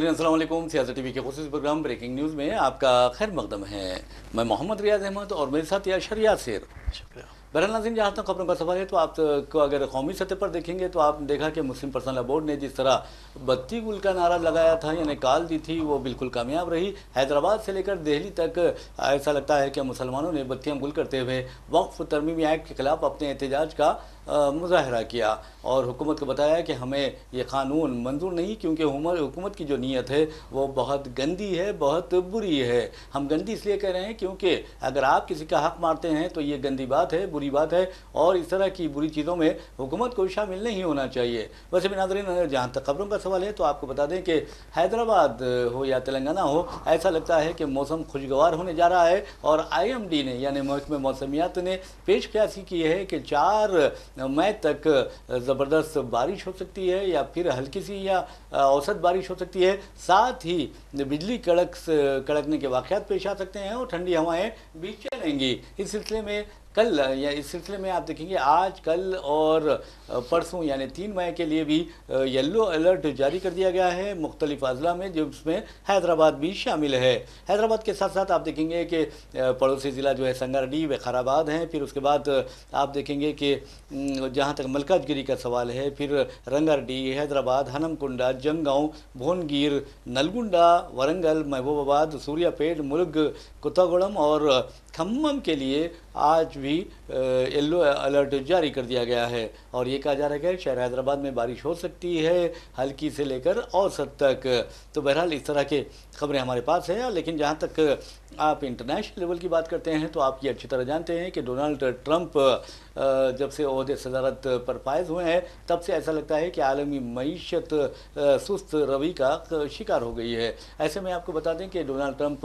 नाज़रीन अस्सलाम वालेकुम। सियासत टीवी के ख़ुसूसी प्रोग्राम ब्रेकिंग न्यूज़ में आपका खैर मकदम है। मैं मोहम्मद रियाज अहमद और मेरे साथ याशर यासिर। शुक्रिया। बहरहाल नाज़रीन, जहाँ तक खबरों का सवाल है तो आपको अगर कौमी सतह पर देखेंगे तो आपने देखा कि मुस्लिम पर्सनल बोर्ड ने जिस तरह बत्ती गुल का नारा लगाया था, यानी काल दी थी, वो बिल्कुल कामयाब रही। हैदराबाद से लेकर दिल्ली तक ऐसा लगता है कि मुसलमानों ने बत्तियाँ गुल करते हुए वक्फ तरमीमी एक्ट के खिलाफ अपने एहतजाज का मुजाहरा किया और हुकूमत को बताया कि हमें ये कानून मंजूर नहीं, क्योंकि हुकूमत की जो नीयत है वो बहुत गंदी है, बहुत बुरी है। हम गंदी इसलिए कह रहे हैं क्योंकि अगर आप किसी का हक मारते हैं तो ये गंदी बात है, बुरी बात है, और इस तरह की बुरी चीज़ों में हुकूमत को शामिल नहीं होना चाहिए। वैसे भी नाज़रीन, जहाँ तक खबरों का सवाल है तो आपको बता दें कि हैदराबाद हो या तेलंगाना हो, ऐसा लगता है कि मौसम खुशगवार होने जा रहा है और IMD ने यानी महकमे मौसमियात ने पेश क़यासी की है कि 4 मई तक ज़बरदस्त बारिश हो सकती है या फिर हल्की सी या औसत बारिश हो सकती है। साथ ही बिजली कड़कने के वाक़यात पेश आ सकते हैं और ठंडी हवाएं भी चलेंगी। इस सिलसिले में कल या इस सिलसिले में आप देखेंगे आज, कल और परसों यानी 3 मई के लिए भी येलो अलर्ट जारी कर दिया गया है मुख्तलिफ अजला में, जिसमें हैदराबाद भी शामिल है। हैदराबाद के साथ साथ आप देखेंगे कि पड़ोसी ज़िला जो है संगारेड्डी, विकाराबाद हैं। फिर उसके बाद आप देखेंगे कि जहाँ तक मलकाजगिरी का सवाल है, फिर रंगारेड्डी, हैदराबाद, हनमकुंडा, जंगांव, भुवनगिर, नलगुंडा, वरंगल, महबूबाबाद, सूर्यापेट, मुलुग, कुत्तागुड़म और खम्मम के लिए आज भी येलो अलर्ट जारी कर दिया गया है और ये कहा जा रहा है कि शहर हैदराबाद में बारिश हो सकती है हल्की से लेकर औसत तक। तो बहरहाल इस तरह के खबरें हमारे पास हैं। लेकिन जहाँ तक आप इंटरनेशनल लेवल की बात करते हैं तो आप ये अच्छी तरह जानते हैं कि डोनाल्ड ट्रंप जब से ओहदे सदारत पर फायज हुए हैं तब से ऐसा लगता है कि आलमी मईशत सुस्त रवि का शिकार हो गई है। ऐसे में आपको बता दें कि डोनाल्ड ट्रंप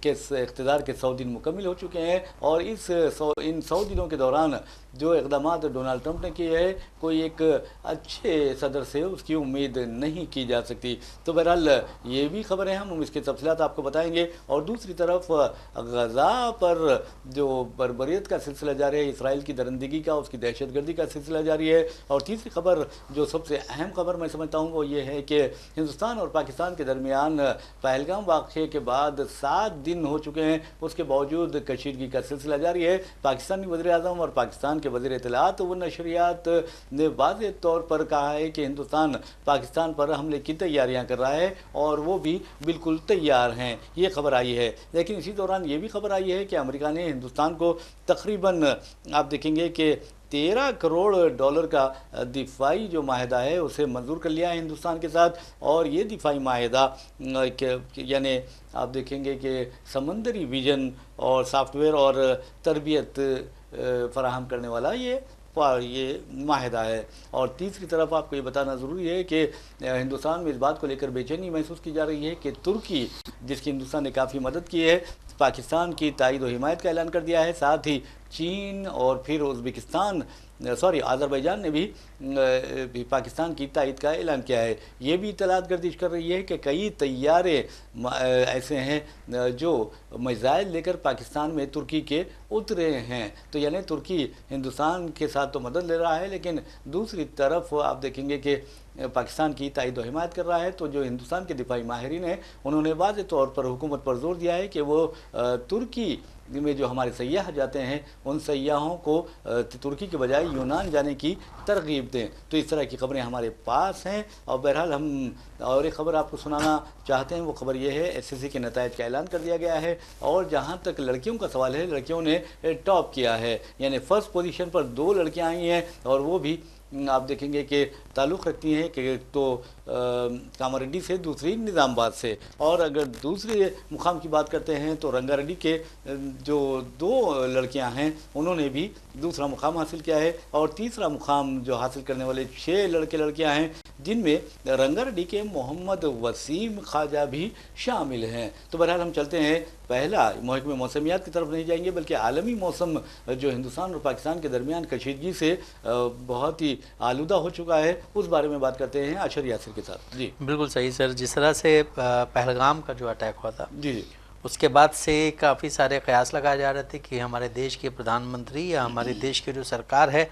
के इक़्तिदार के 100 दिन मुकम्मिल हो चुके हैं और इन 100 दिनों के दौरान जो इक़दाम डोनाल्ड ट्रंप ने किए हैं, कोई एक अच्छे सदर से उसकी उम्मीद नहीं की जा सकती। तो बहरहाल ये भी खबरें हम इसके तफसीलात आपको बताएंगे। और दूसरी तरफ गज़ा पर जो बर्बरियत का सिलसिला जारी है, इसराइल की दरिंदगी का, उसकी दहशतगर्दी का सिलसिला जारी है। और तीसरी खबर जो सबसे अहम खबर मैं समझता हूँ वो ये है कि हिंदुस्तान और पाकिस्तान के दरमियान पहलगाम वाक़े के बाद 7 दिन हो चुके हैं, उसके बावजूद कशीदगी का सिलसिला जारी है। पाकिस्तानी वज़ीर-ए-आज़म और पाकिस्तान के वज़ीर इत्तलात व नशरियात ने वाज़ेह तौर पर कहा है कि हिंदुस्तान पाकिस्तान पर हमले की तैयारियां कर रहा है और वो भी बिल्कुल तैयार हैं, ये खबर आई है। लेकिन इसी दौरान ये भी खबर आई है कि अमेरिका ने हिंदुस्तान को तकरीबन आप देखेंगे कि 13 करोड़ डॉलर का दिफाई जो माहिदा है उसे मंजूर कर लिया है हिंदुस्तान के साथ। और ये दिफाई माहिदा यानी आप देखेंगे कि समंदरी विजन और सॉफ्टवेयर और तरबियत फराहम करने वाला ये माहिदा है। और तीसरी तरफ आपको ये बताना ज़रूरी है कि हिंदुस्तान में इस बात को लेकर बेचैनी महसूस की जा रही है कि तुर्की, जिसकी हिंदुस्तान ने काफ़ी मदद की है, पाकिस्तान की तायद व हिमायत का ऐलान कर दिया है। साथ ही चीन और फिर आज़रबाईजान ने भी पाकिस्तान की तायद का ऐलान किया है। ये भी इत्तलात गर्दिश कर रही है कि कई तैयारे ऐसे हैं जो मिसाइल लेकर पाकिस्तान में तुर्की के उतरे हैं। तो यानी तुर्की हिंदुस्तान के साथ तो मदद ले रहा है, लेकिन दूसरी तरफ आप देखेंगे कि पाकिस्तान की तायद व हिमायत कर रहा है। तो जो हिंदुस्तान के दिफाई माहिरीन हैं उन्होंने वाज़ेह तौर पर हुकूमत पर जोर दिया है कि वो तुर्की में जो हमारे सयाह जाते हैं उन सयाहों को तुर्की के बजाय यूनान जाने की तरगीब दें। तो इस तरह की खबरें हमारे पास हैं। और बहरहाल हम और एक खबर आपको सुनाना चाहते हैं, वो खबर ये है SSC के नतायज का ऐलान कर दिया गया है। और जहाँ तक लड़कियों का सवाल है, लड़कियों ने टॉप किया है, यानी फर्स्ट पोजीशन पर 2 लड़कियाँ आई हैं और वो भी आप देखेंगे कि ताल्लुक़ रखती हैं कि तो कामारेड्डी से, दूसरी निज़ामाबाद से। और अगर दूसरे मुकाम की बात करते हैं तो रंगारेड्डी के जो 2 लड़कियां हैं उन्होंने भी दूसरा मुकाम हासिल किया है। और तीसरा मुकाम जो हासिल करने वाले 6 लड़कियां हैं, जिनमें रंगारेड्डी के मोहम्मद वसीम ख्वाजा भी शामिल हैं। तो बहरहाल हम चलते हैं, पहला महकमे मौसमियात की तरफ नहीं जाएंगे बल्कि आलमी मौसम जो हिंदुस्तान और पाकिस्तान के दरमियान कशीदगी से बहुत ही आलूदा हो चुका है, उस बारे में बात करते हैं आशर यासिर के साथ। जी बिल्कुल सही सर। जिस तरह से पहलगाम का जो अटैक हुआ था, जी उसके बाद से काफ़ी सारे कयास लगाए जा रहे थे कि हमारे देश के प्रधानमंत्री या हमारे देश की जो सरकार है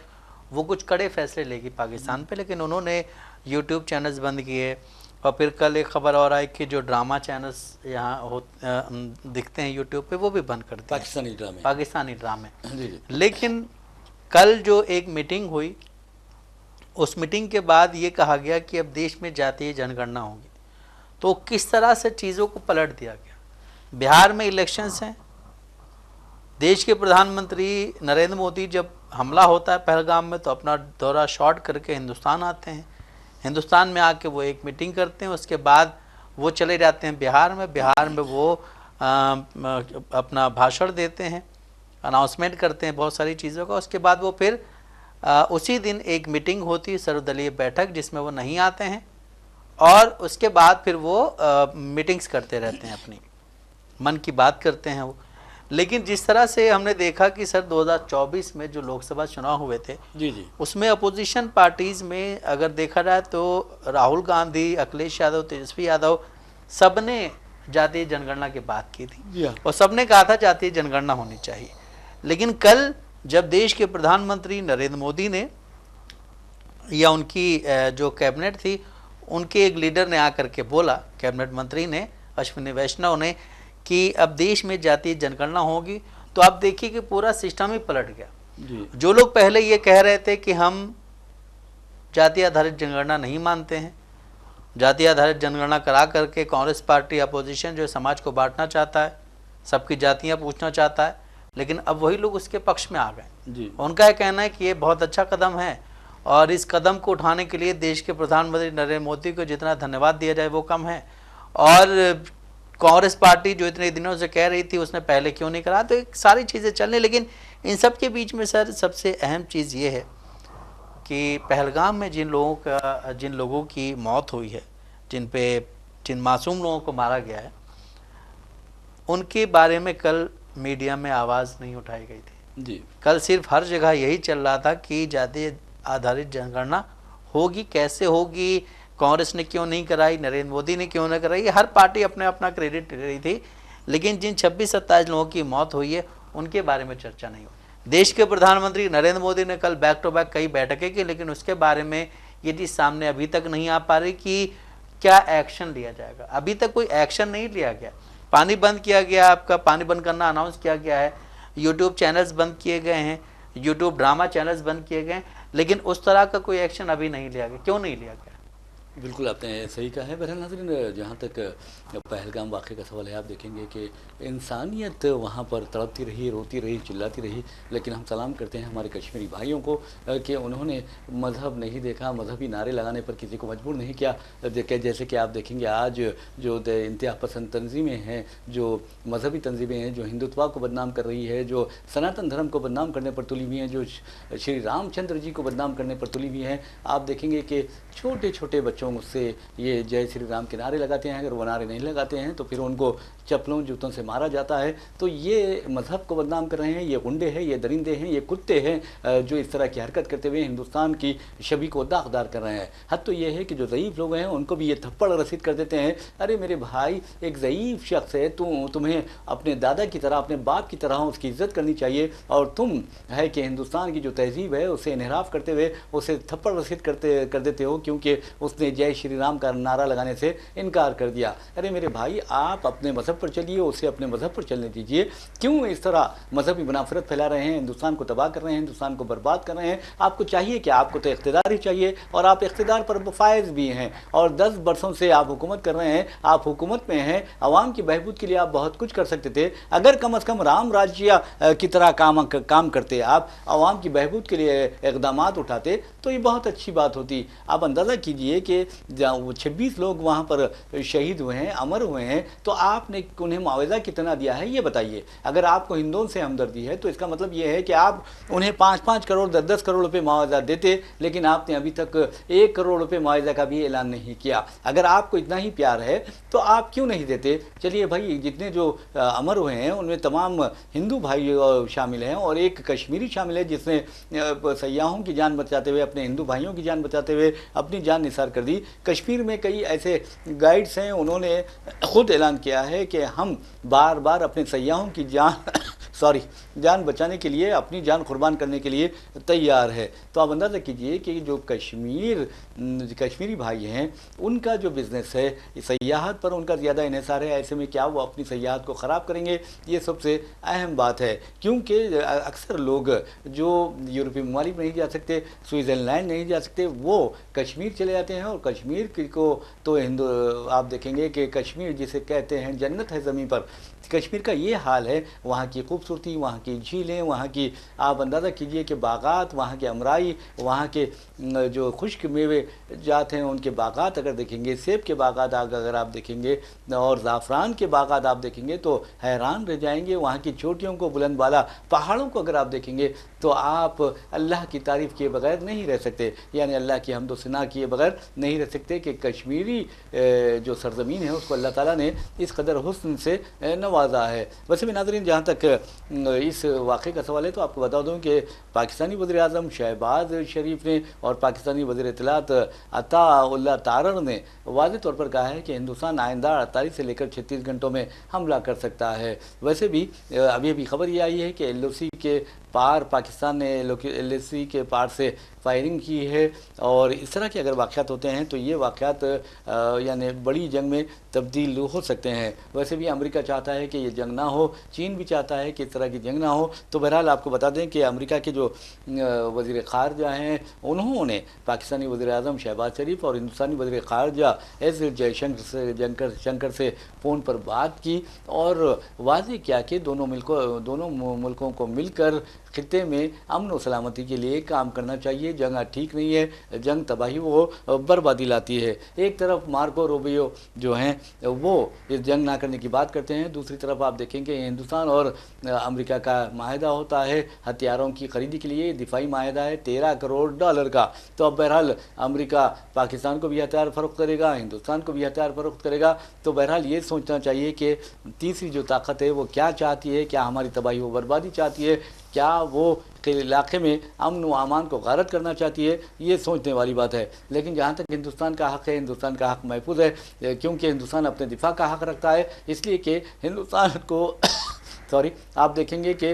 वो कुछ कड़े फैसले लेगी पाकिस्तान पे, लेकिन उन्होंने यूट्यूब चैनल्स बंद किए, और फिर कल एक खबर और आई कि जो ड्रामा चैनल्स यहाँ दिखते हैं यूट्यूब पे वो भी बंद कर दिए, पाकिस्तानी ड्रामे। जी जी। लेकिन कल जो एक मीटिंग हुई, उस मीटिंग के बाद ये कहा गया कि अब देश में जातीय जनगणना होगी। तो किस तरह से चीज़ों को पलट दिया गया। बिहार में इलेक्शंस हैं, देश के प्रधानमंत्री नरेंद्र मोदी जब हमला होता है पहलगाम में तो अपना दौरा शॉर्ट करके हिंदुस्तान आते हैं, हिंदुस्तान में आके वो एक मीटिंग करते हैं, उसके बाद वो चले जाते हैं बिहार में वो अपना भाषण देते हैं, अनाउंसमेंट करते हैं बहुत सारी चीज़ों का। उसके बाद वो फिर उसी दिन एक मीटिंग होती है, सर्वदलीय बैठक, जिसमें वो नहीं आते हैं और उसके बाद फिर वो मीटिंग्स करते रहते हैं, अपनी मन की बात करते हैं वो। लेकिन जिस तरह से हमने देखा कि सर 2024 में जो लोकसभा चुनाव हुए थे जी जी, उसमें अपोजिशन पार्टीज़ में अगर देखा जाए तो राहुल गांधी, अखिलेश यादव, तेजस्वी यादव, सबने जातीय जनगणना की बात की थी और सबने कहा था जातीय जनगणना होनी चाहिए। लेकिन कल जब देश के प्रधानमंत्री नरेंद्र मोदी ने या उनकी जो कैबिनेट थी, उनके एक लीडर ने आकर के बोला, कैबिनेट मंत्री ने, अश्विनी वैष्णव ने, कि अब देश में जातीय जनगणना होगी, तो आप देखिए कि पूरा सिस्टम ही पलट गया जी। जो लोग पहले ये कह रहे थे कि हम जाति आधारित जनगणना नहीं मानते हैं, जाति आधारित जनगणना करा करके कांग्रेस पार्टी, अपोजिशन जो समाज को बांटना चाहता है, सबकी जातियां पूछना चाहता है, लेकिन अब वही लोग उसके पक्ष में आ गए जी। उनका यह कहना है कि ये बहुत अच्छा कदम है और इस कदम को उठाने के लिए देश के प्रधानमंत्री नरेंद्र मोदी को जितना धन्यवाद दिया जाए वो कम है। और कांग्रेस पार्टी जो इतने दिनों से कह रही थी उसने पहले क्यों नहीं करा, तो एक सारी चीज़ें चलने। लेकिन इन सब के बीच में सर सबसे अहम चीज़ ये है कि पहलगाम में जिन लोगों की मौत हुई है, जिन मासूम लोगों को मारा गया है, उनके बारे में कल मीडिया में आवाज़ नहीं उठाई गई थी जी। कल सिर्फ हर जगह यही चल रहा था कि जातीय आधारित जनगणना होगी, कैसे होगी, कांग्रेस ने क्यों नहीं कराई, नरेंद्र मोदी ने क्यों नहीं कराई, हर पार्टी अपने अपना क्रेडिट ले रही थी। लेकिन जिन 26-27 लोगों की मौत हुई है उनके बारे में चर्चा नहीं हुई। देश के प्रधानमंत्री नरेंद्र मोदी ने कल बैक टू बैक कई बैठकें की, लेकिन उसके बारे में ये चीज़ सामने अभी तक नहीं आ पा रही कि क्या एक्शन लिया जाएगा। अभी तक कोई एक्शन नहीं लिया गया। पानी बंद किया गया, आपका पानी बंद करना अनाउंस किया गया है, यूट्यूब चैनल्स बंद किए गए हैं, यूट्यूब ड्रामा चैनल्स बंद किए गए हैं, लेकिन उस तरह का कोई एक्शन अभी नहीं लिया गया। क्यों नहीं लिया गया? बिल्कुल आपने सही कहा है। बहरहाल नाज़रीन, जहाँ तक पहलगाम वाक़े का सवाल है, आप देखेंगे कि इंसानियत वहाँ पर तड़पती रही, रोती रही, चिल्लाती रही। लेकिन हम सलाम करते हैं हमारे कश्मीरी भाइयों को कि उन्होंने मज़हब नहीं देखा, मजहबी नारे लगाने पर किसी को मजबूर नहीं किया। जैसे कि आप देखेंगे आज जो इंतहा पसंद तंजीमें हैं, जो मजहबी तंजीमें हैं, जो हिंदुत्व को बदनाम कर रही है, जो सनातन धर्म को बदनाम करने पर तुली हुई हैं, जो श्री रामचंद्र जी को बदनाम करने पर तुली हुई हैं, आप देखेंगे कि छोटे छोटे बच्चों से ये जय श्री राम के नारे लगाते हैं। अगर वो नारे नहीं लगाते हैं तो फिर उनको चप्पलों जूतों से मारा जाता है। तो ये मज़हब को बदनाम कर रहे हैं, ये गुंडे हैं, ये दरिंदे हैं, ये कुत्ते हैं जो इस तरह की हरकत करते हुए हिंदुस्तान की छवि को दागदार कर रहे हैं। हद तो ये है कि जो ज़ईफ़ लोग हैं उनको भी ये थप्पड़ रसीद कर देते हैं, अरे मेरे भाई एक ज़ईफ़ शख्स है, तुम्हें अपने दादा की तरह, अपने बाप की तरह उसकी इज़्ज़त करनी चाहिए, और तुम है कि हिंदुस्तान की जो तहजीब है उसे इन्हिराफ करते हुए उसे थप्पड़ रसीद कर देते हो क्योंकि उसने जय श्री राम का नारा लगाने से इनकार कर दिया। अरे मेरे भाई, आप अपने मज़हब पर चलिए, उसे अपने मज़हब पर चलने दीजिए। क्यों इस तरह मजहबी मुनाफरत फैला रहे हैं, हिंदुस्तान को तबाह कर रहे हैं, हिंदुस्तान को बर्बाद कर रहे हैं? आपको चाहिए कि आपको तो इख्तिदार ही चाहिए, और आप इख्तिदार पर फायज भी हैं, और 10 बरसों से आप हुकूमत कर रहे हैं, आप हुकूमत में हैं, आवाम की बहबूद के लिए आप बहुत कुछ कर सकते थे। अगर कम अज़ कम राम राज्य की तरह काम करते, आप आवाम की बहबूद के लिए इक़दाम उठाते, तो ये बहुत अच्छी बात होती। आप अंदाज़ा कीजिए कि 26 लोग वहाँ पर शहीद हुए हैं, अमर हुए हैं, तो आपने उन्हें मुआवजा कितना दिया है ये बताइए। अगर आपको हिंदुओं से हमदर्दी है तो इसका मतलब ये है कि आप उन्हें 5-5 करोड़ 10-10 करोड़ रुपए मुआवजा देते, लेकिन आपने अभी तक 1 करोड़ रुपए मुआवजा का भी ऐलान नहीं किया। अगर आपको इतना ही प्यार है तो आप क्यों नहीं देते? चलिए भाई, जितने जो अमर हुए हैं उनमें तमाम हिंदू भाई शामिल हैं और एक कश्मीरी शामिल है जिसने सयाहों की जान बचाते हुए, अपने हिंदू भाइयों की जान बचाते हुए अपनी जान निसार कर दी। कश्मीर में कई ऐसे गाइड्स हैं, उन्होंने खुद ऐलान किया है कि हम बार बार अपने सयाहों की जान सॉरी जान बचाने के लिए, अपनी जान कुर्बान करने के लिए तैयार है। तो आप अंदाज़ा कीजिए कि जो कश्मीरी भाई हैं उनका जो बिज़नेस है सयाहत पर उनका ज़्यादा इन्हिसार है। ऐसे में क्या वो अपनी सयाहत को ख़राब करेंगे, ये सबसे अहम बात है। क्योंकि अक्सर लोग जो यूरोपीय ममालिक नहीं जा सकते, स्विट्ज़रलैंड नहीं जा सकते, वो कश्मीर चले जाते हैं। और कश्मीर को तो आप देखेंगे कि कश्मीर जिसे कहते हैं जन्नत है ज़मीन पर, कश्मीर का ये हाल है। वहाँ की खूबसूरती, वहाँ की झीलें, वहाँ की आप अंदाज़ा कीजिए कि बागात, वहाँ के अमराई, वहाँ के जो खुश्क मेवे जात हैं उनके बागात अगर देखेंगे, सेब के बागात अगर आप देखेंगे और ज़ाफ़रान के बागात आप देखेंगे तो हैरान रह जाएंगे। वहाँ की चोटियों को, बुलंद बाला पहाड़ों को अगर आप देखेंगे तो आप अल्लाह की तारीफ़ किए बगैर नहीं रह सकते, यानी अल्लाह की हम्दो सना किए बगैर नहीं रह सकते कि कश्मीरी जो सरज़मीन है उसको अल्लाह ताला ने इस कदर हुस्न से नवाजा है। वैसे भी नाज़रीन, जहाँ तक इस वाक़े का सवाल है तो आपको बता दूँ कि पाकिस्तानी वज़ीर-ए-आज़म शहबाज शरीफ ने और पाकिस्तानी वज़ीर इत्तलात अता तारर ने वाज़ेह तौर पर कहा है कि हिंदुस्तान आइंदा 48 से लेकर 36 घंटों में हमला कर सकता है। वैसे भी अभी अभी खबर ये आई है कि LOC के पार पाकिस्तान ने LOC के पार से फायरिंग की है। और इस तरह के अगर वाक़यात होते हैं तो ये वाक़यात यानी बड़ी जंग में तब्दील हो सकते हैं। वैसे भी अमेरिका चाहता है कि ये जंग ना हो, चीन भी चाहता है कि इस तरह की जंग ना हो। तो बहरहाल आपको बता दें कि अमेरिका के जो वज़ीर ख़ारजा हैं उन्होंने पाकिस्तानी वज़ीर-ए-आज़म शहबाज शरीफ और हिंदुस्तानी वज़ीर ख़ारजा एस जयशंकर से फ़ोन पर बात की और वाज़ेह किया कि दोनों मुल्कों को मिलकर खित्ते में अमन व सलामती के लिए काम करना चाहिए। जंग ठीक नहीं है, जंग तबाही व बर्बादी लाती है। एक तरफ मार्को रूबियो जो हैं वो इस जंग ना करने की बात करते हैं, दूसरी तरफ आप देखेंगे हिंदुस्तान और अमेरिका का माहिदा होता है हथियारों की खरीदी के लिए, दिफाई माहिदा है $13 करोड़ का। तो अब बहरहाल अमेरिका पाकिस्तान को भी हथियार फ़रोख्त करेगा, हिंदुस्तान को भी हथियार फ़रोख्त करेगा। तो बहरहाल ये सोचना चाहिए कि तीसरी जो ताकत है वो क्या चाहती है, क्या हमारी तबाही व बर्बादी चाहती है, क्या वो इलाके में अमन व अमान को गारत करना चाहती है, ये सोचने वाली बात है। लेकिन जहाँ तक हिंदुस्तान का हक़ है, हिंदुस्तान का हक़ महफूज है, क्योंकि हिंदुस्तान अपने दिफा का हक़ रखता है। इसलिए कि हिंदुस्तान को सॉरी आप देखेंगे कि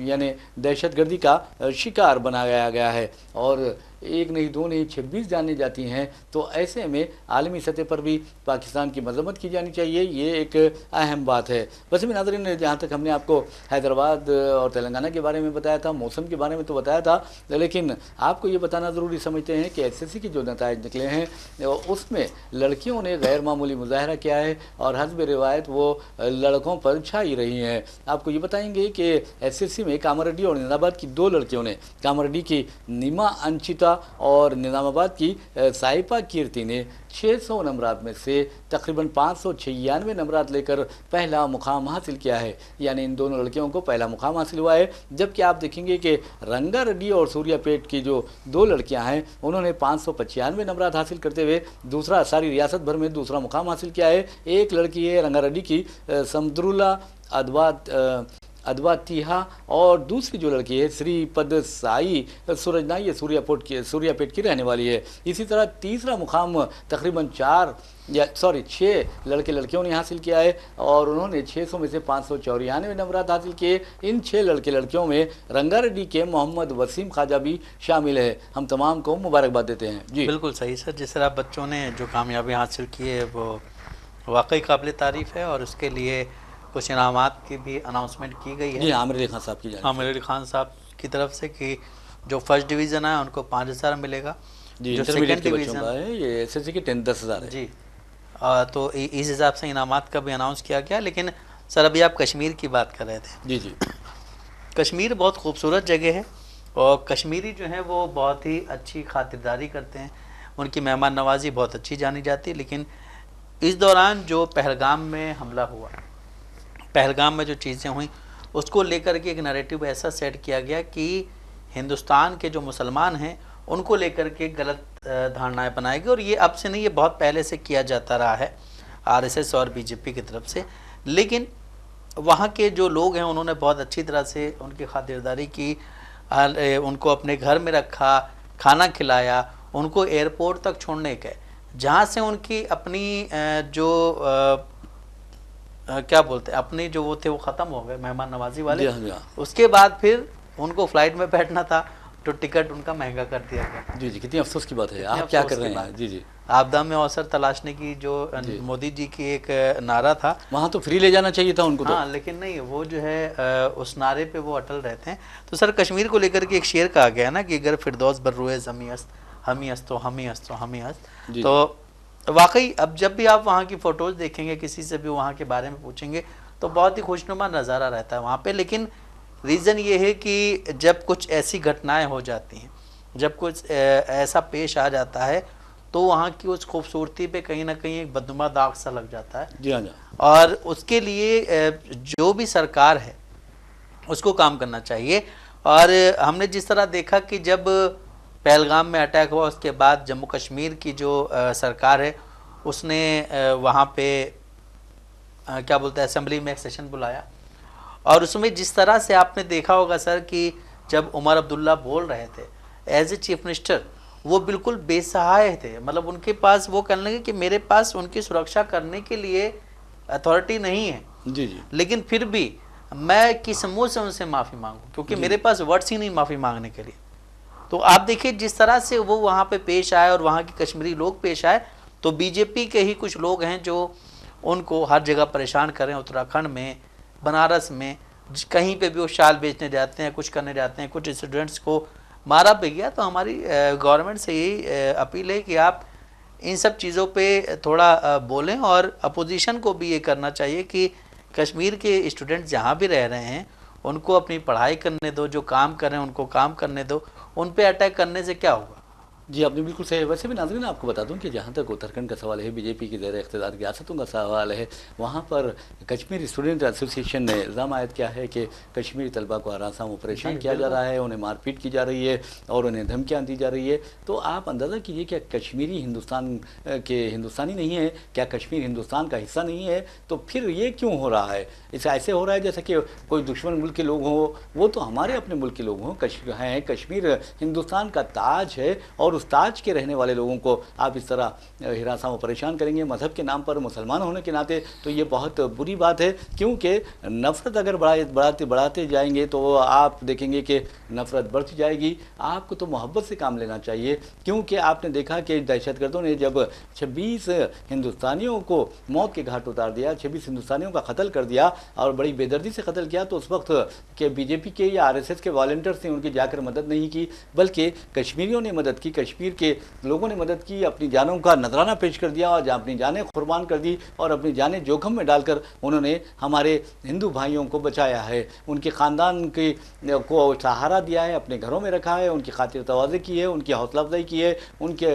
यानी दहशतगर्दी का शिकार बनाया गया है और एक नहीं, दो नहीं, 26 जाने जाती हैं। तो ऐसे में आलमी सतह पर भी पाकिस्तान की मजम्मत की जानी चाहिए, ये एक अहम बात है। वैसे भी नाज़रीन, जहाँ तक हमने आपको हैदराबाद और तेलंगाना के बारे में बताया था, मौसम के बारे में तो बताया था, लेकिन आपको ये बताना ज़रूरी समझते हैं कि SSC के जो नताइज निकले हैं उसमें लड़कियों ने गैर मामूली मुजाहरा किया है और हस्ब रिवायत वो लड़कों पर छाई रही हैं। आपको ये बताएंगे कि SSC में कामारेड्डी और निज़ामाबाद की 2 लड़कियों ने, कामारेड्डी की निमा अंशिता और निज़ामाबाद की साइपा कीर्ति ने 600 नंबरात में से तकरीबन 596 नंबरात लेकर पहला मुकाम हासिल किया है। यानी इन दोनों लड़कियों को पहला मुकाम हासिल हुआ है। जबकि आप देखेंगे कि रंगारेड्डी और सूर्यापेट की जो 2 लड़कियां हैं उन्होंने 595 नंबरात हासिल करते हुए दूसरा, सारी रियासत भर में दूसरा मुकाम हासिल किया है। एक लड़की है रंगारेड्डी की समदरुल्ला अदवातिहा और दूसरी जो लड़की है श्रीपद साई सूरजना, ये सूर्यापेट की रहने वाली है। इसी तरह तीसरा मुकाम तकरीबन 6 लड़के लड़कियों ने हासिल किया है और उन्होंने 600 में से 594 नंबरात हासिल किए। इन 6 लड़के लड़कियों में रंगारेड्डी के मोहम्मद वसीम ख्वाजा भी शामिल है। हम तमाम को मुबारकबाद देते हैं। जी बिल्कुल सही सर, जिस तरह बच्चों ने जो कामयाबी हासिल की है वो वाकई काबिल तारीफ़ है और उसके लिए कुछ इनामात की भी अनाउंसमेंट की गई है। जी आमिर अली खान साहब की जानिब, आमिर अली खान साहब की तरफ से कि जो फर्स्ट डिवीज़न है उनको 5000 मिलेगा, जी जो इंटरमीडिएट सेकंड के बच्चों डिवीज़न का है ये SSC के 10,000 है। जी तो इस हिसाब से इनामात का भी अनाउंस किया गया। लेकिन सर अभी आप कश्मीर की बात कर रहे थे। जी जी कश्मीर बहुत खूबसूरत जगह है और कश्मीरी जो है वो बहुत ही अच्छी खातिरदारी करते हैं, उनकी मेहमान नवाजी बहुत अच्छी जानी जाती है। लेकिन इस दौरान जो पहलगाम में हमला हुआ, पहलगाम में जो चीज़ें हुई उसको लेकर के एक नैरेटिव ऐसा सेट किया गया कि हिंदुस्तान के जो मुसलमान हैं उनको लेकर के गलत धारणाएं बनाई गई। और ये अब से नहीं, ये बहुत पहले से किया जाता रहा है RSS और BJP की तरफ से। लेकिन वहाँ के जो लोग हैं उन्होंने बहुत अच्छी तरह से उनकी खातिरदारी की, उनको अपने घर में रखा, खाना खिलाया, उनको एयरपोर्ट तक छोड़ने गए जहाँ से उनकी अपनी जो क्या बोलते हैं, अपने जो वो थे वो ख़त्म हो गए, मेहमान नवाजी वाले। जी हाँ, जी हाँ। उसके बाद फिर उनको फ्लाइट में बैठना था तो टिकट उनका महंगा कर दिया गया। जी, जी, कितनी अफ़सोस की बात है। कितने आप क्या अफसोस कर रहे की हैं? बात। जी, जी। आपदा में अवसर तलाशने की जो जी। मोदी जी की एक नारा था। वहाँ तो फ्री ले जाना चाहिए था उनको तो। हाँ, लेकिन नहीं, वो जो है उस नारे पे वो अटल रहते हैं। तो सर, कश्मीर को लेकर के एक शेर कहा गया है ना कि अगर फिरदौस बर्रुए ज़मी अस्त, हमी अस्त तो हमी अस्त तो हमी अस्त। जी, तो वाकई अब जब भी आप वहाँ की फ़ोटोज़ देखेंगे, किसी से भी वहाँ के बारे में पूछेंगे, तो बहुत ही खुशनुमा नज़ारा रहता है वहाँ पे। लेकिन रीज़न ये है कि जब कुछ ऐसी घटनाएं हो जाती हैं, जब कुछ ऐसा पेश आ जाता है, तो वहाँ की उस खूबसूरती पे कहीं ना कहीं एक बदनुमा दाग सा लग जाता है। जी हाँ, जी। और उसके लिए जो भी सरकार है उसको काम करना चाहिए। और हमने जिस तरह देखा कि जब पहलगाम में अटैक हुआ, उसके बाद जम्मू कश्मीर की जो सरकार है उसने वहाँ पे क्या बोलते हैं, असेंबली में एक सेशन बुलाया। और उसमें जिस तरह से आपने देखा होगा सर कि जब उमर अब्दुल्ला बोल रहे थे एज ए चीफ मिनिस्टर, वो बिल्कुल बेसहाय थे। मतलब उनके पास, वो कहने लगे कि मेरे पास उनकी सुरक्षा करने के लिए अथॉरिटी नहीं है, जी, जी। लेकिन फिर भी मैं किस मुँह से उनसे माफ़ी मांगूं, क्योंकि मेरे पास वर्ड्स ही नहीं माफ़ी मांगने के लिए। तो आप देखिए जिस तरह से वो वहाँ पे पेश आए और वहाँ के कश्मीरी लोग पेश आए, तो बीजेपी के ही कुछ लोग हैं जो उनको हर जगह परेशान करें। उत्तराखंड में, बनारस में, कहीं पे भी वो शाल बेचने जाते हैं, कुछ करने जाते हैं, कुछ स्टूडेंट्स को मारा भी गया। तो हमारी गवर्नमेंट से यही अपील है कि आप इन सब चीज़ों पे थोड़ा बोलें, और अपोजिशन को भी ये करना चाहिए कि कश्मीर के स्टूडेंट्स जहाँ भी रह रहे हैं उनको अपनी पढ़ाई करने दो, जो काम कर रहे हैं उनको काम करने दो। उन पे अटैक करने से क्या होगा? जी, आपने बिल्कुल सही है। वैसे भी नाज़रीन, आपको बता दूं कि जहाँ तक उत्तराखंड का सवाल है, बीजेपी की ज़ेर इख्तियार रियासतों का सवाल है, वहाँ पर कश्मीर स्टूडेंट एसोसिएशन ने इल्ज़ाम आयद किया है कि कश्मीरी तलबा को हरासा व परेशान किया जा रहा है, उन्हें मारपीट की जा रही है और उन्हें धमकियाँ दी जा रही है। तो आप अंदाज़ा कीजिए, क्या कश्मीरी हिंदुस्तान के हिंदुस्तानी नहीं है? क्या कश्मीर हिंदुस्तान का हिस्सा नहीं है? तो फिर ये क्यों हो रहा है? इसे ऐसे हो रहा है जैसे कि कोई दुश्मन मुल्क के लोग हों, वो तो हमारे अपने मुल्क के लोग हों। कश्मीर हिंदुस्तान का ताज है, और उस ताज के रहने वाले लोगों को आप इस तरह हिरासा व परेशान करेंगे मज़हब के नाम पर, मुसलमान होने के नाते, तो ये बहुत बुरी बात है। क्योंकि नफ़रत अगर बढ़ाते जाएंगे तो आप देखेंगे कि नफ़रत बढ़ती जाएगी। आपको तो मोहब्बत से काम लेना चाहिए। क्योंकि आपने देखा कि दहशतगर्दों ने जब 26 हिंदुस्तानियों को मौत के घाट उतार दिया, 26 हिंदुस्तानियों का कत्ल कर दिया और बड़ी बेदर्दी से कत्ल किया, तो उस वक्त के बीजेपी के या आरएसएस के वॉलंटियर्स ने उनकी जाकर मदद नहीं की, बल्कि कश्मीरियों ने मदद की, कश्मीर के लोगों ने मदद की, अपनी जानों का नजराना पेश कर दिया और अपनी जानें कुर्बान कर दी और अपनी जानें जोखम में डालकर उन्होंने हमारे हिंदू भाइयों को बचाया है, उनके ख़ानदान को सहारा दिया है, अपने घरों में रखा है, उनकी खातिर तवाज़े की है, उनकी हौसला अफजाई की है, उनके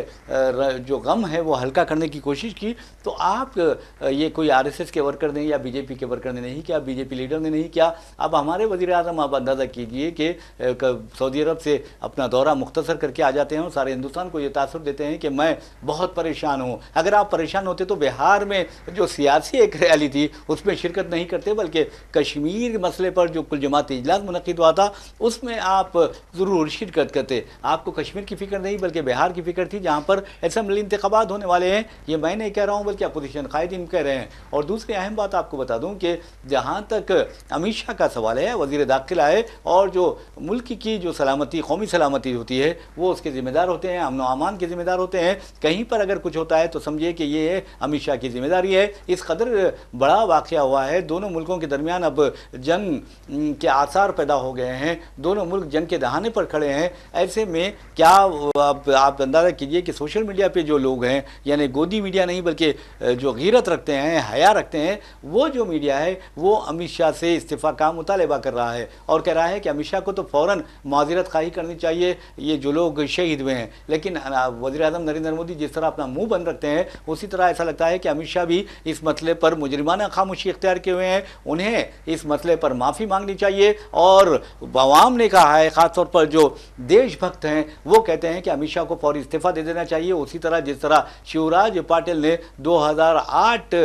जो गम है वो हल्का करने की कोशिश की। तो आप ये कोई आरएसएस के वर्कर ने या बीजेपी के वर्कर ने नहीं किया, बीजेपी लीडर ने नहीं किया। अब हमारे वज़ीर आज़म, आप अंदाज़ा कीजिए कि सऊदी अरब से अपना दौरा मुख्तसर करके आ जाते हैं और सारे हिंदुस्तान को ये तासुर देते हैं कि मैं बहुत परेशान हूँ। अगर आप परेशान होते तो बिहार में जो सियासी एक रैली थी उसमें शिरकत नहीं करते, बल्कि कश्मीर मसले पर जो कुल जमाती इजलास मुनक़िद हुआ था उसमें आप ज़रूर शिरकत करते। आपको कश्मीर की फ़िक्र नहीं बल्कि बिहार की फ़िक्र थी, जहाँ पर असेंबली इंतखाबात होने वाले हैं। ये मैं नहीं कह रहा हूँ बल्कि अपोजिशन कायदीन कह रहे हैं। और दूसरी अहम बात आपको बता दूँ कि जहाँ तक अमित शाह का सवाल है, वज़ीर दाखिला है, और जो मुल्क की जो सलामती, कौमी सलामती होती है वो उसके ज़िम्मेदार होते हैं, अमन अमान के ज़िम्मेदार होते हैं। कहीं पर अगर कुछ होता है तो समझिए कि ये अमित शाह की जिम्मेदारी है। इस कदर बड़ा वाक़या हुआ है, दोनों मुल्कों के दरमियान अब जंग के आसार पैदा हो गए हैं, दोनों मुल्क जंग के दहाने पर खड़े हैं। ऐसे में क्या आप अंदाज़ा कीजिए कि सोशल मीडिया पे जो लोग हैं, यानी गोदी मीडिया नहीं बल्कि जो गीरत रखते हैं, हया रखते हैं, वो जो मीडिया है वो अमित शाह से इस्तीफ़ा का मुतालबा कर रहा है और कह रहा है कि अमित शाह को तो फ़ौरन माज़रत खाही करनी चाहिए, ये जो लोग शहीद हुए हैं। लेकिन वज़ीर आज़म नरेंद्र मोदी जिस तरह अपना मुंह बंद रखते हैं, उसी तरह ऐसा लगता है कि अमित शाह भी इस मसले पर मुजरिमाना खामोशी इख्तियार किए हुए हैं। उन्हें इस मसले पर माफ़ी मांगनी चाहिए। और अवाम ने कहा है, ख़ासतौर पर जो देशभक्त हैं वो कहते हैं कि अमित शाह को फौरी इस्तीफ़ा दे देना चाहिए। उसी तरह जिस तरह शिवराज पाटिल ने 2008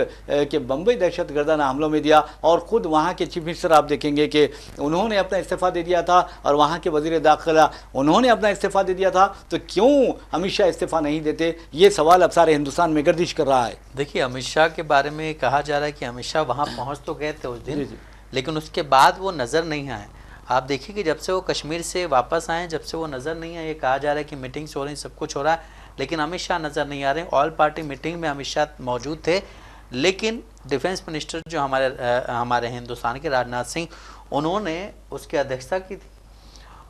के बम्बई दहशतगर्दाना हमलों में दिया और ख़ुद वहाँ के चीफ मिनिस्टर आप देखेंगे कि उन्होंने अपना इस्तीफ़ा दे दिया था और वहाँ के वज़ीर दाखिला उन्होंने अपना इस्तीफ़ा दे दिया था। तो क्यों क्यों अमित शाह इस्तीफा नहीं देते, ये सवाल अब सारे हिंदुस्तान में गर्दिश कर रहा है। देखिए, अमित शाह के बारे में कहा जा रहा है कि अमित शाह वहाँ पहुँच तो गए थे उस जी, दिन, जी। लेकिन उसके बाद वो नज़र नहीं आए। आप देखिए कि जब से वो कश्मीर से वापस आए, जब से वो नज़र नहीं आए, ये कहा जा रहा है कि मीटिंग्स हो रही, सब कुछ हो रहा है, लेकिन अमित शाह नज़र नहीं आ रहे। ऑल पार्टी मीटिंग में अमित शाह मौजूद थे, लेकिन डिफेंस मिनिस्टर जो हमारे हिंदुस्तान के राजनाथ सिंह, उन्होंने उसकी अध्यक्षता की थी,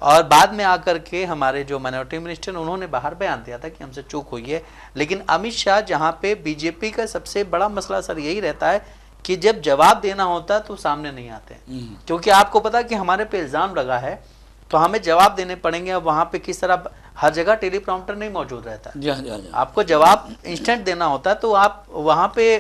और बाद में आकर के हमारे जो माइनॉरिटी मिनिस्टर, उन्होंने बाहर बयान दिया था कि हमसे चूक हुई है। लेकिन अमित शाह, जहाँ पे बीजेपी का सबसे बड़ा मसला सर यही रहता है कि जब जवाब देना होता है तो सामने नहीं आते, क्योंकि आपको पता कि हमारे पे इल्ज़ाम लगा है तो हमें जवाब देने पड़ेंगे। अब वहाँ पे किस तरह, हर जगह टेलीप्रॉम्प्टर नहीं मौजूद रहता है, जी हाँ, जी हाँ, जी हाँ। आपको जवाब इंस्टेंट देना होता है, तो आप वहाँ पे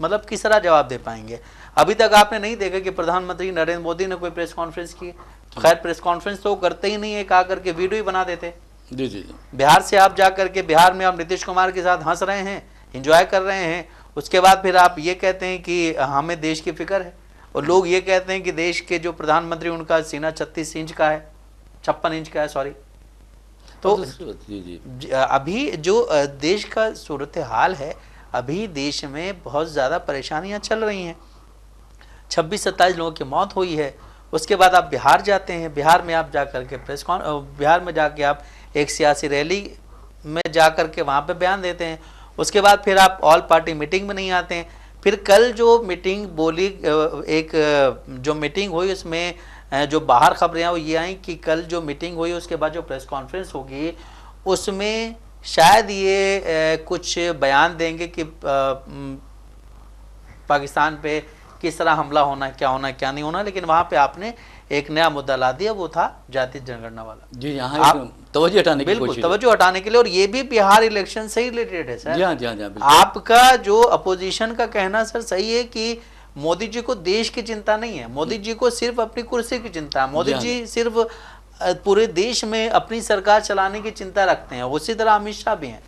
मतलब किस तरह जवाब दे पाएंगे। अभी तक आपने नहीं देखा कि प्रधानमंत्री नरेंद्र मोदी ने कोई प्रेस कॉन्फ्रेंस की। खैर, प्रेस कॉन्फ्रेंस तो करते ही नहीं है, कहा करके वीडियो ही बना देते। जी जी जी। बिहार से आप जा करके, बिहार में आप नीतीश कुमार के साथ हंस रहे हैं, एंजॉय कर रहे हैं, उसके बाद फिर आप ये कहते हैं कि हमें देश की फिक्र है, और लोग ये कहते हैं कि देश के जो प्रधानमंत्री, उनका सीना 36 इंच का है, 56 इंच का है, सॉरी। तो जी जी। अभी जो देश का सूरत हाल है, अभी देश में बहुत ज़्यादा परेशानियां चल रही हैं। 26-27 लोगों की मौत हुई है। उसके बाद आप बिहार जाते हैं, बिहार में आप जा करके बिहार में जाके आप एक सियासी रैली में जा करके वहाँ पे बयान देते हैं। उसके बाद फिर आप ऑल पार्टी मीटिंग में नहीं आते हैं। फिर कल जो मीटिंग बोली, एक जो मीटिंग हुई, उसमें जो बाहर खबरें हैं वो ये आई कि कल जो मीटिंग हुई उसके बाद जो प्रेस कॉन्फ्रेंस होगी, उसमें शायद ये कुछ बयान देंगे कि पाकिस्तान पे किस तरह हमला होना है, क्या होना है, क्या नहीं होना। लेकिन वहाँ पे आपने एक नया मुद्दा ला दिया, वो था जातीय जनगणना वाला। जी, यहाँ तवज्जो हटाने की बिल्कुल कोशिश। तवज्जो हटाने के लिए, और ये भी बिहार इलेक्शन से ही रिलेटेड है सर। जी हाँ, जी हाँ, जी हाँ, बिल्कुल। आपका जो अपोजिशन का कहना सर सही है कि मोदी जी को देश की चिंता नहीं है, मोदी जी को सिर्फ अपनी कुर्सी की चिंता है, मोदी जी सिर्फ पूरे देश में अपनी सरकार चलाने की चिंता रखते हैं। उसी तरह अमित शाह भी हैं।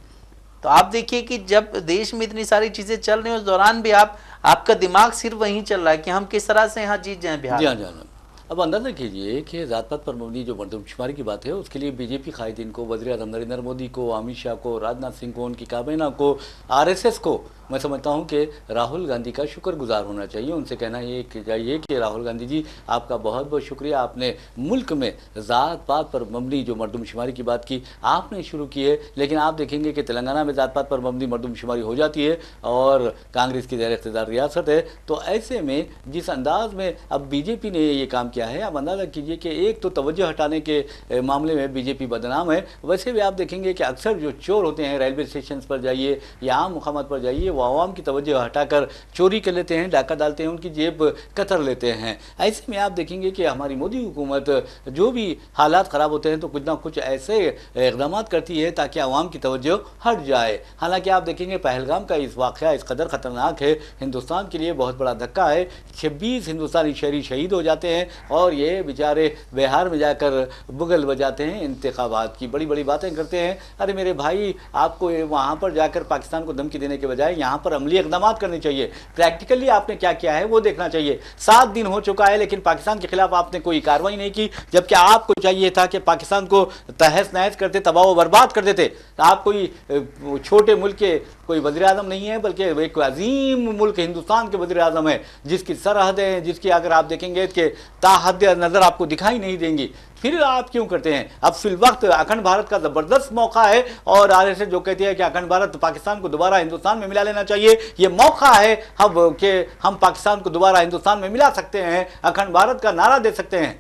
तो आप देखिए कि जब देश में इतनी सारी चीजें चल रही हैं, उस दौरान भी आपका दिमाग सिर्फ वहीं चल रहा है कि हम किस तरह से यहाँ जीत जाएं बिहार। जी हाँ, जी हाँ। अब अंदाजा कीजिए कि जात पात पर मबनी जो मर्दमशुमारी की बात है, उसके लिए बीजेपी कायदीन को, वज़ीर आज़म नरेंद्र मोदी को, अमित शाह को, राजनाथ सिंह को, उनकी काबीना को, आरएसएस को, मैं समझता हूं कि राहुल गांधी का शुक्रगुजार होना चाहिए। उनसे कहना ये चाहिए कि राहुल गांधी जी, आपका बहुत बहुत शुक्रिया, आपने मुल्क में ज़ात पात पर मबनी जो मर्दमशुमारी की बात की आपने शुरू की है। लेकिन आप देखेंगे कि तेलंगाना में ज़ात पात पर मबनी मर्दमशुमारी हो जाती है और कांग्रेस की ज़ेर इख्तियार रियासत है। तो ऐसे में जिस अंदाज में अब बीजेपी ने ये काम किया है, अब अंदाज़ा कीजिए कि एक तो तवज्जो हटाने के मामले में बीजेपी बदनाम है। वैसे भी आप देखेंगे कि अक्सर जो चोर होते हैं, रेलवे स्टेशन पर जाइए या आम मुकामात पर जाइए, वो आवाम की तवज्जो हटाकर चोरी कर लेते हैं, डाका डालते हैं, उनकी जेब कतर लेते हैं। ऐसे में आप देखेंगे कि हमारी मोदी हुकूमत जो भी हालात ख़राब होते हैं तो कुछ ना कुछ ऐसे इक़दाम करती है ताकि आवाम की तवज्जो हट जाए। हालांकि आप देखेंगे पहलगाम का इस वाक़या इस कदर ख़तरनाक है, हिंदुस्तान के लिए बहुत बड़ा धक्का है। 26 हिंदुस्तानी शहरी शहीद हो जाते हैं और ये बेचारे बिहार में जाकर बुगल बजाते हैं, इंतखाबात की बड़ी बड़ी बातें करते हैं। अरे मेरे भाई, आपको वहाँ पर जाकर पाकिस्तान को धमकी देने के बजाय यहाँ पर अमली इक़दाम करने चाहिए। प्रैक्टिकली आपने क्या किया है वो देखना चाहिए। 7 दिन हो चुका है लेकिन पाकिस्तान के खिलाफ आपने कोई कार्रवाई नहीं की, जबकि आपको चाहिए था कि पाकिस्तान को तहस नहस करते, तबाह व बर्बाद कर देते। आप कोई छोटे मुल्क के कोई वज़ीर आज़म नहीं है, बल्कि एक अजीम मुल्क हिंदुस्तान के वज़ीर आज़म है, जिसकी सरहदें, जिसकी अगर आप देखेंगे कि ताहद नज़र आपको दिखाई नहीं देंगी। फिर आप क्यों करते हैं? अब फिल वक्त अखंड भारत का ज़बरदस्त मौका है और आरएसएस जो कहती है कि अखंड भारत पाकिस्तान को दोबारा हिंदुस्तान में मिला लेना चाहिए, ये मौका है अब कि हम पाकिस्तान को दोबारा हिंदुस्तान में मिला सकते हैं, अखंड भारत का नारा दे सकते हैं।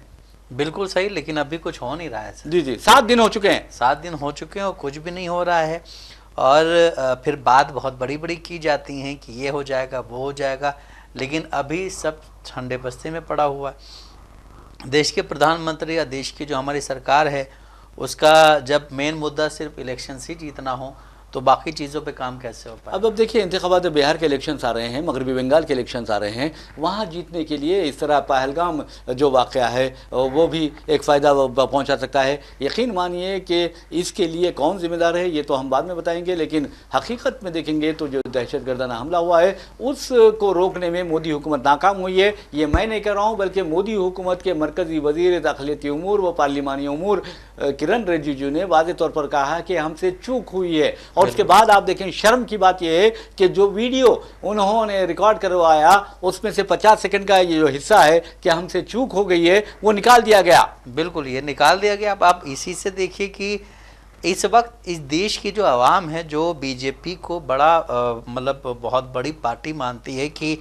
बिल्कुल सही, लेकिन अभी कुछ हो नहीं रहा है सर। जी जी, 7 दिन हो चुके हैं। 7 दिन हो चुके हैं और कुछ भी नहीं हो रहा है। और फिर बात बहुत बड़ी बड़ी की जाती हैं कि ये हो जाएगा, वो हो जाएगा, लेकिन अभी सब ठंडे बस्ते में पड़ा हुआ है। देश के प्रधानमंत्री या देश की जो हमारी सरकार है, उसका जब मेन मुद्दा सिर्फ इलेक्शन ही जीतना हो, तो बाकी चीज़ों पे काम कैसे हो पाए? अब देखिए, इंतखाबात बिहार के इलेक्शंस आ रहे हैं, मगरबी बंगाल के इलेक्शंस आ रहे हैं, वहाँ जीतने के लिए इस तरह पहलगाम जो वाक़या है वो भी एक फ़ायदा पहुँचा सकता है। यकीन मानिए कि इसके लिए कौन जिम्मेदार है ये तो हम बाद में बताएंगे, लेकिन हकीकत में देखेंगे तो जो दहशतगर्दाना हमला हुआ है उसको रोकने में मोदी हुकूमत नाकाम हुई है। ये मैं नहीं कह रहा हूँ, बल्कि मोदी हुकूमत के मरकज़ी वज़ीर दाखिलती उमूर व पार्लिमानी उमूर किरण रिजिजू ने वाज़े तौर पर कहा कि हमसे चूक हुई है। और उसके बाद आप देखें, शर्म की बात यह है कि जो वीडियो उन्होंने रिकॉर्ड करवाया उसमें से 50 सेकंड का ये जो हिस्सा है कि हमसे चूक हो गई है वो निकाल दिया गया। बिल्कुल, ये निकाल दिया गया। अब आप इसी से देखिए कि इस वक्त इस देश की जो आवाम है, जो बीजेपी को बड़ा मतलब बहुत बड़ी पार्टी मानती है कि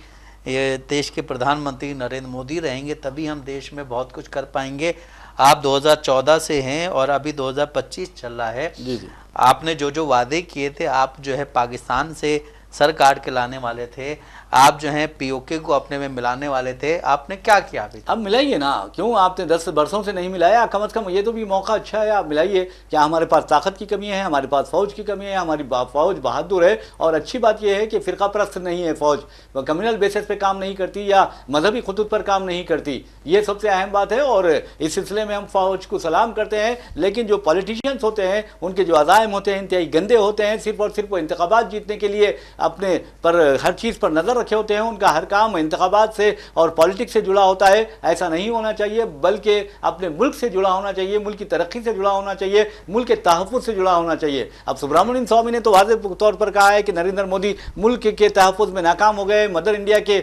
ये देश के प्रधानमंत्री नरेंद्र मोदी रहेंगे तभी हम देश में बहुत कुछ कर पाएंगे। आप 2014 से हैं और अभी 2025 चल रहा है। जी जी। आपने जो जो वादे किए थे, आप जो है पाकिस्तान से सर काट के लाने वाले थे, आप जो हैं पीओके को अपने में मिलाने वाले थे, आपने क्या किया अभी? अब मिलाइए ना, क्यों आपने 10 बरसों से नहीं मिलाया? कम अज़ कम ये तो भी मौका अच्छा है, आप मिलाइए। क्या हमारे पास ताकत की कमी है? हमारे पास फ़ौज की कमी है? हमारी फ़ौज बहादुर है। और अच्छी बात यह है कि फ़िरका परस्त नहीं है फ़ौज, कम्युनल बेसिस पे काम नहीं करती या मजहबी खतूत पर काम नहीं करती, ये सबसे अहम बात है। और इस सिलसिले में हम फ़ौज को सलाम करते हैं। लेकिन जो पॉलिटिशियंस होते हैं उनके जो अज़ाइम होते हैं इंतहाई गंदे होते हैं, सिर्फ और सिर्फ वो इंतखाबात जीतने के लिए अपने पर हर चीज़ पर नज़र रखे होते हैं। उनका हर काम इंतखाबात से और पॉलिटिक्स से जुड़ा होता है। ऐसा नहीं होना चाहिए, बल्कि अपने मुल्क से जुड़ा होना चाहिए, मुल्क की तरक्की से जुड़ा होना चाहिए, मुल्क के तहफ़्फ़ुज़ से जुड़ा होना चाहिए। अब सुब्रमण्यम स्वामी ने तो वाज़ेह तौर पर कहा है कि नरेंद्र मोदी मुल्क के तहफ़्फ़ुज़ में नाकाम हो गए, मदर इंडिया के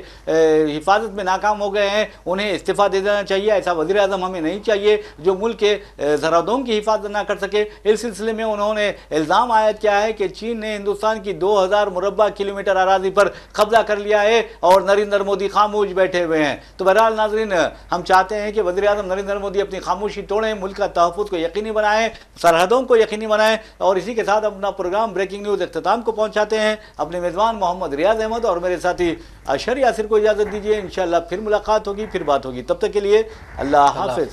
हिफाजत में नाकाम हो गए हैं, उन्हें इस्तीफ़ा दे देना चाहिए। ऐसा वज़ीर आज़म हमें नहीं चाहिए जो मुल्क के सरहदों की हिफाजत ना कर सके। इस सिलसिले में उन्होंने इल्ज़ाम आयद किया है कि चीन ने हिंदुस्तान की 2000 मुरब्बा किलोमीटर अराज़ी पर कब्जा कर लिया है और नरेंद्र मोदी खामोश बैठे हुए हैं। तो बहरहाल नाज़रीन, हम चाहते हैं कि वज़ीर आज़म नरेंद्र मोदी अपनी खामोशी तोड़ें, मुल्क का तहफ़्फ़ुज़ को यकीनी बनाएं, सरहदों को यकीनी बनाएं। और इसी के साथ अपना प्रोग्राम ब्रेकिंग न्यूज़ इख्तिताम को पहुँचाते हैं। अपने मेज़बान मोहम्मद रियाज़ अहमद और मेरे साथी अशर यासिर को इजाज़त दीजिए। इंशाअल्लाह फिर मुलाकात होगी, फिर बात होगी। तब तक के लिए अल्लाह हाफ़िज़।